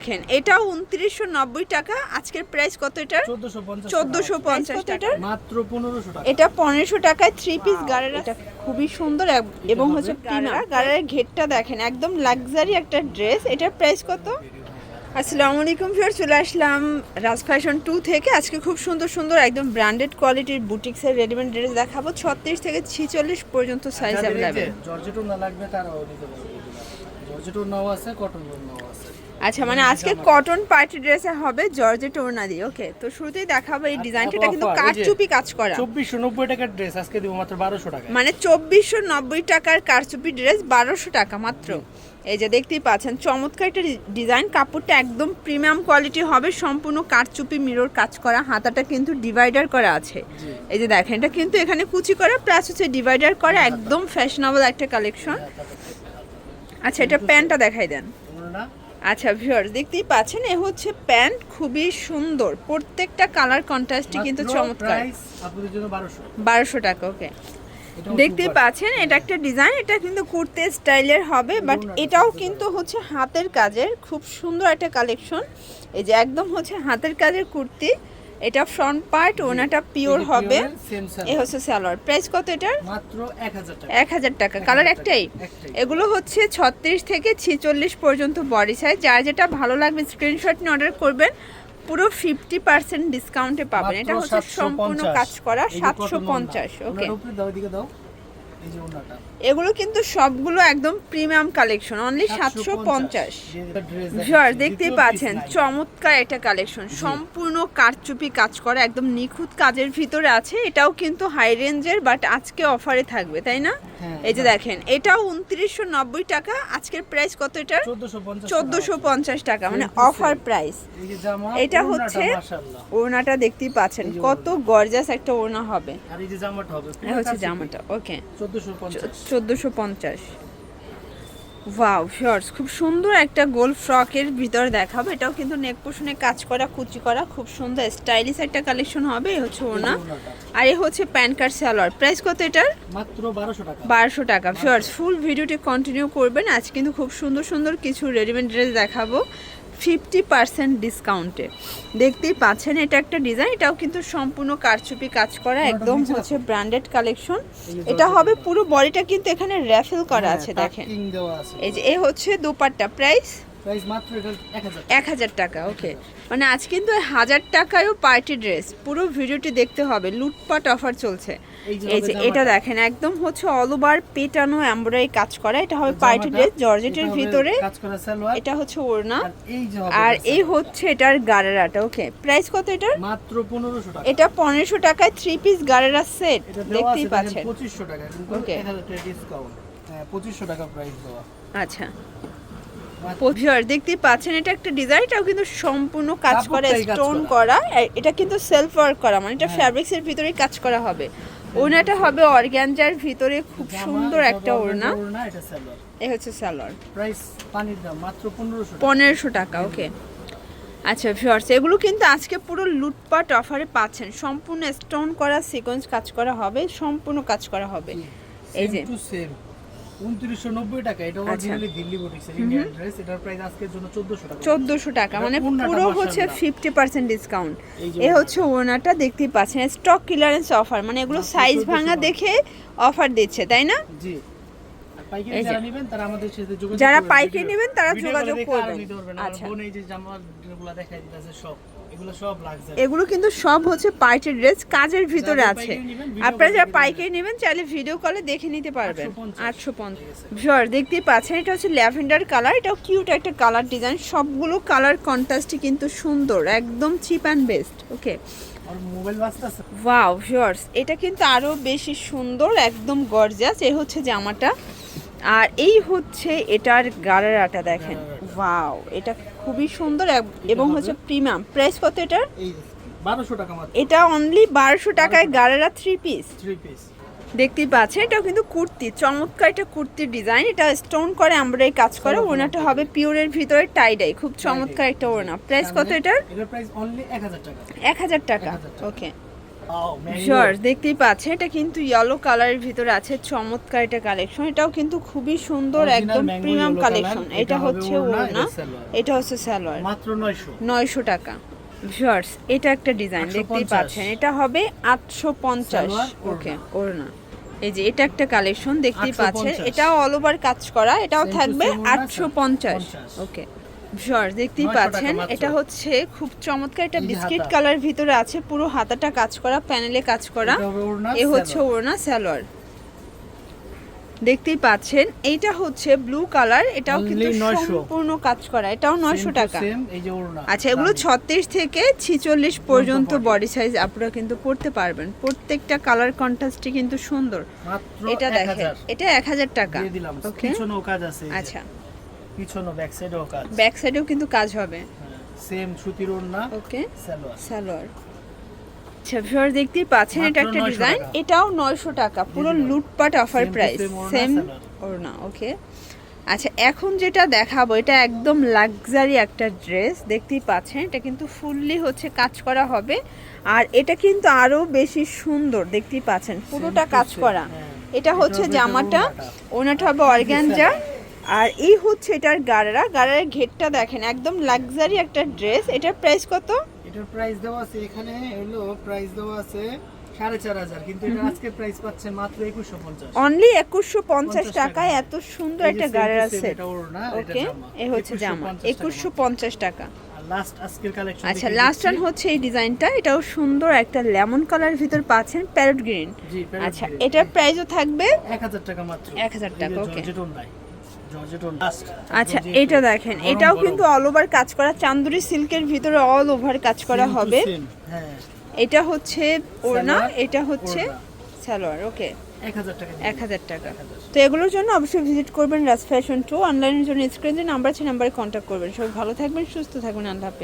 দেখেন এটাও 2990 টাকা। আজকের প্রাইস কত এটা? 1450 টাকা, মাত্র 1500 টাকা। এটা 1500 টাকায় 3 পিস গাড়ারা। এটা খুবই সুন্দর এবং হচ্ছে গাড়ারের ঘেরটা দেখেন একদম লাক্সারি একটা ড্রেস। এটার প্রাইস কত? আসসালামু আলাইকুম ভিউয়ার, চলে আসলাম রাজ ফ্যাশন 2 থেকে। আজকে খুব সুন্দর সুন্দর একদম ব্র্যান্ডেড কোয়ালিটির বুটিক্সের রেডিমেড ড্রেস দেখাবো। 36 থেকে 46 পর্যন্ত সাইজ अवेलेबल। জর্জেটও না লাগবে তারাও নিতে পারবে। জর্জেটও নাও আছে, কটন নাও আছে। আচ্ছা, মানে আজকে কটন পার্টি ড্রেসে হবে জর্জেট ওড়না দিয়ে। ওকে, তো শুরুতেই দেখাবো এই ডিজাইনটা, কিন্তু কারচুপি কাজ করা। 2490 টাকার ড্রেস আজকে দিব মাত্র 1200 টাকা। মানে 2490 টাকার কারচুপি ড্রেস 1200 টাকা মাত্র। এই যে দেখতেই পাচ্ছেন চমৎকার একটা ডিজাইন, কাপড়টা একদম প্রিমিয়াম কোয়ালিটি হবে, সম্পূর্ণ কারচুপি মিরর কাজ করা, হাতাটা কিন্তু ডিভাইডার করা আছে। এই যে দেখেন এটা কিন্তু এখানে কুচি করা প্লাস হচ্ছে ডিভাইডার করা, একদম ফ্যাশনেবল একটা কালেকশন। আচ্ছা, এটা প্যান্টটা দেখাই দেন। আচ্ছা ভিউয়ার্স, দেখতেই পাচ্ছেন এ হচ্ছে প্যান্ট, খুবই সুন্দর, প্রত্যেকটা কালার কন্ট্রাস্টই কিন্তু চমৎকার। আপনাদের জন্য 1200 টাকা। ওকে, দেখতেই পাচ্ছেন এটা একটা ডিজাইন, এটা কিন্তু কুর্তে স্টাইলের হবে, বাট এটাও কিন্তু হচ্ছে হাতের কাজের, খুব সুন্দর একটা কালেকশন। এই যে একদম হচ্ছে হাতের কাজের কুর্তি, এটা ফ্রন্ট পার্ট, ওনাটা পিওর হবে। এই হচ্ছে সালোয়ার। প্রাইস কত এটার? মাত্র 1000 টাকা। 1000 টাকা। কালার একটাই। এগুলো হচ্ছে 36 থেকে 46 পর্যন্ত বডি সাইজ। যার যেটা ভালো লাগবে স্ক্রিনশট নিয়ে অর্ডার করবেন, পুরো 50% ডিসকাউন্টে পাবেন। এটা হচ্ছে সম্পূর্ণ কাজ করা 750। ওকে, এই যে ওনাটা, এগুলো কিন্তু সবগুলো একদম প্রিমিয়াম কালেকশন, অনলি 750। ভিউয়ার দেখতেই পাচ্ছেন চমৎকার একটা কালেকশন, সম্পূর্ণ কারচুপি কাজ করা, একদম নিখুঁত কাজের ভিতরে আছে। এটাও কিন্তু হাই রেঞ্জের, বাট আজকে অফারে থাকবে, তাই না? এই যে দেখেন এটাও 2990 টাকা। আজকের প্রাইস কত এটা? 1450 টাকা, মানে অফার প্রাইস। এটা হচ্ছে ওড়নাটা, দেখতেই পাচ্ছেন কত গর্জিয়াস একটা ওড়না হবে। আর এই যে জামাটা হবে, এটা হচ্ছে জামাটা। ওকে, 1450। ওয়াও ভিউয়ার্স, খুব সুন্দর একটা গোল ফ্রকের ভিতর দেখাবো। এটাও কিন্তু নেক পোর্শনে কাজ করা, কুচি করা, খুব সুন্দর স্টাইলিশ একটা কালেকশন হবে। এই হচ্ছে ওড়না, আর এই হচ্ছে প্যান্ট কাট সালোয়ার। প্রাইস কত এটার? মাত্র 1200 টাকা। 1200 টাকা। ভিউয়ার্স ফুল ভিডিওটি কন্টিনিউ করবেন, আজ কিন্তু খুব সুন্দর সুন্দর কিছু রেডিমেড ড্রেস দেখাবো 50% ডিসকাউন্টে। দেখতেই পাচ্ছেন এটা একটা ডিজাইন, এটাও কিন্তু সম্পূর্ণ কারচুপি কাজ করা, একদম হচ্ছে ব্র্যান্ডেড কালেকশন। এটা হবে পুরো বডিটা কিন্তু এখানে র্যাফেল করা আছে, দেখেন। এই যে এ হচ্ছে দোপাট্টা। প্রাইস মাত্র 1000 টাকা। ওকে, মানে আজ কিন্তু 1000 টাকায়ও পার্টি ড্রেস। পুরো ভিডিওটি দেখতে হবে, লুটপাট অফার চলছে। এই যে এটা দেখেন একদম হচ্ছে অল ওভার পেটানো এমব্রয়ডারি কাজ করা, এটা হবে পার্টি ড্রেস জর্জেটের ভিতরে। এটা হচ্ছে ওড়না, আর এই হচ্ছে এটার গাড়েরাটা। ওকে, প্রাইস কত এটার? মাত্র 1500 টাকা। এটা 1500 টাকায় 3 পিস গাড়েরা সেট, দেখতেই পাচ্ছেন। 2500 টাকা, ওকে, 1000 টাকা ডিসকাউন্ট। 2500 টাকা প্রাইস দেওয়া। আচ্ছা দেখতেই পাচ্ছেন এটা একটা ডিজাইন, এটাও কিন্তু সম্পূর্ণ কাজ করা, স্টোন করা, এটা কিন্তু সেলফ ওয়ার্ক করা, মানে এটা ফ্যাব্রিক্স এর ভিতরেই কাজ করা হবে। ওড়নাটা হবে অর্গানজার ভিতরে, খুব সুন্দর একটা ওড়না। এটা সালোয়ার, এই হচ্ছে সালোয়ার। প্রাইস পানির দাম মাত্র 1500 টাকা। ওকে, আচ্ছা ভিউয়ার্স, এগুলো কিন্তু আজকে পুরো লুটপাট অফারে পাচ্ছেন, সম্পূর্ণ স্টোন করা, সিকোয়েন্স কাজ করা হবে, সম্পূর্ণ কাজ করা হবে। এই যে 2990 টাকা। এটা অরিজিনালি দিল্লি বুটিক্সের ইন্ডিয়ান ড্রেস। এটার প্রাইস আজকের জন্য 1400 টাকা। 1400 টাকা, মানে পুরো হচ্ছে 50% ডিসকাউন্ট। এই হচ্ছে ওড়নাটা, দেখতেই পাচ্ছেন স্টক ক্লিয়ারেন্স অফার, মানে এগুলো সাইজ ভাঙা দেখে অফার দিচ্ছে, তাই না? জি। পাইকারি যারা নেবেন তারা আমাদের সাথে যোগাযোগ করবেন। যারা পাইকারি নেবেন তারা যোগাযোগ করবেন। আচ্ছা, বোন এই যে জামাগুলো দেখাই দিতেছে সব, এগুলো সব লাক্সারি। এগুলো কিন্তু সব হচ্ছে পার্টি ড্রেস, কাজের ভিতরে আছে। আপনারা যারা পাইকারি নেবেন চাইলে ভিডিও কলে দেখে নিতে পারবেন। 850। ভিউয়ার দেখতেই পাচ্ছেন এটা হচ্ছে ল্যাভেন্ডার কালার, এটাও কিউট একটা কালার ডিজাইন, সবগুলো কালার কন্ট্রাস্টই কিন্তু সুন্দর, একদম cheap and best. Okay, mobile বাজতেছে। ওয়াও ভিউয়ার্স, এটা কিন্তু আরো বেশি সুন্দর, একদম গর্জিয়াস। এই হচ্ছে জামাটা, আর এই হচ্ছে এটার গাড়ারাটা, দেখেন। ওয়াও, এটা খুবই সুন্দর এবং হচ্ছে প্রিমিয়াম। প্রাইস কত এটার? 1200 টাকা মাত্র। এটা অনলি 1200 টাকায় গাড়ারা 3 পিস। দেখতেই পাচ্ছেন এটাও কিন্তু কুর্তি, চমৎকার একটা কুর্তির ডিজাইন, এটা স্টোন করে এমব্রয়ডারি কাজ করে। ওড়নাটা হবে পিওরের ভিতরে টাই ডাই, খুব চমৎকার একটা ওড়না। প্রাইস কত এটার? এটার প্রাইস অনলি 1000 টাকা। 1000 টাকা। ওকে, শর্ট দেখতেই পাচ্ছেন, এটা কিন্তু ইয়েলো কালারের ভিতরে আছে, চমৎকার এটা কালেকশন। এটাও কিন্তু খুবই সুন্দর, Original একদম mango premium yellow collection. color, এটা এটা হবে হচ্ছে ওড়না, ওড়না, এটা সালোয়ার। এটা হচ্ছে সালোয়ার, মাত্র 900 900 টাকা। শর্টস এটা একটা ডিজাইন দেখতেই 850 পাচ্ছেন, এটা হবে 850। সালোয়ার, ওকে, ওড়না। ওড়না। এই যে এটা একটা কালেকশন দেখতেই 850 পাচ্ছেন, এটাও অল ওভার কাজ করা, এটাও Same to থাকবে same ওড়না, 850। 50 ওকে শর্টস দেখতেই 900 টাকা পাচ্ছেন, মাত্র। এটা হচ্ছে খুব চমৎকার, এটা এই যে বিস্কিট হাতা। কালার ভিতরে আছে, পুরো হাতাটা কাজ করা, প্যানেলে কাজ করা। এটা হবে ওড়না, এ হচ্ছে সালোয়ার। ওড়না, সালোয়ার দেখতেই পাচ্ছেন। এইটা হচ্ছে ব্লু কালার, এটাও Only কিন্তু 900 সম্পূর্ণ কাজ করা, এটাও 900 Same to টাকা। same, এই যে ওড়না। আচ্ছা, এগুলো দামি। 36 থেকে 46 পর্যন্ত body। বডি সাইজ আপনারা কিন্তু পড়তে পারবেন। প্রত্যেকটা কালার কন্ট্রাস্টই কিন্তু সুন্দর। মাত্র এটা দেখেন, 1000 এটা 1000 টাকা। দিয়ে দিলাম। ওকে, পিছনেও কাজ আছে এই যে। আচ্ছা, পিছনে ব্যাক সাইডেও কাজ। ব্যাক সাইডেও কিন্তু কাজ হবে। সেম সুতির ওড়না, ওকে, সালোয়ার। সালোয়ার। আচ্ছা ভিউয়ার দেখতেই পাচ্ছেন, এটা মাত্র একটা 900 ডিজাইন, টাকা। এটাও 900 টাকা, পুরো দিলাম। লুটপাট offer Same to price, same ওড়না, সেম সালোয়ার। ওড়না। ওকে, আচ্ছা এখন যেটা দেখাবো এটা একদম লাক্সারি একটা ড্রেস দেখতেই পাচ্ছেন, এটা কিন্তু ফুললি হচ্ছে কাজ করা হবে, আর এটা কিন্তু আরো বেশি সুন্দর দেখতেই পাচ্ছেন, পুরোটা to কাজ same, করা। হ্যাঁ। এটা হচ্ছে হবে জামাটা, ওড়নাটা। ওনাটা হবে অর্গানজা, আর এই হচ্ছে এটার গাড়ারা, গাড়ারের ঘেরটা দেখেন, একদম লাক্সারি একটা ড্রেস। এটার প্রাইস কত? এটার প্রাইস দেওয়া আছে এখানে, হলো প্রাইস দেওয়া আছে 4500, কিন্তু এটা আজকে প্রাইস পাচ্ছে মাত্র 2150। অনলি 2150 টাকায় এত সুন্দর এই যে একটা same to গাড়ার same, সেট। এটা ওড়না, এটা ওকে, জামা। এই হচ্ছে জামা 2150 টাকা। আর লাস্ট আজকের কালেকশন। আচ্ছা লাস্ট ওয়ান হচ্ছে এই ডিজাইনটা, এটাও সুন্দর একটা লেমন কালার ভিতর পাচ্ছেন, প্যারট গ্রিন। জি, প্যারট আচ্ছা গ্রিন। এটার প্রাইসও থাকবে 1000 টাকা মাত্র। 1000 টাকা, ওকে। জর্জেট ওড়নায়, জর্জেট ওড়না। আচ্ছা এটা দেখেন, এটাও কিন্তু অল ওভার কাজ করা, চান্দুরি সিল্কের ভিতরে অল ওভার কাজ করা হবে। হ্যাঁ, এটা হচ্ছে ওড়না, সালোয়ার, এটা হচ্ছে ওড়না। সালোয়ার। ওকে, 1000 টাকা। 1000 টাকা। তো এগুলোর জন্য অবশ্যই ভিজিট করবেন রাজ ফ্যাশন 2। অনলাইনের জন্য স্ক্রিনে যে নাম্বার আছে, নাম্বারে কন্ট্যাক্ট করবেন। সবাই ভালো থাকবেন, সুস্থ থাকবেন, আল্লাহ হাফেজ।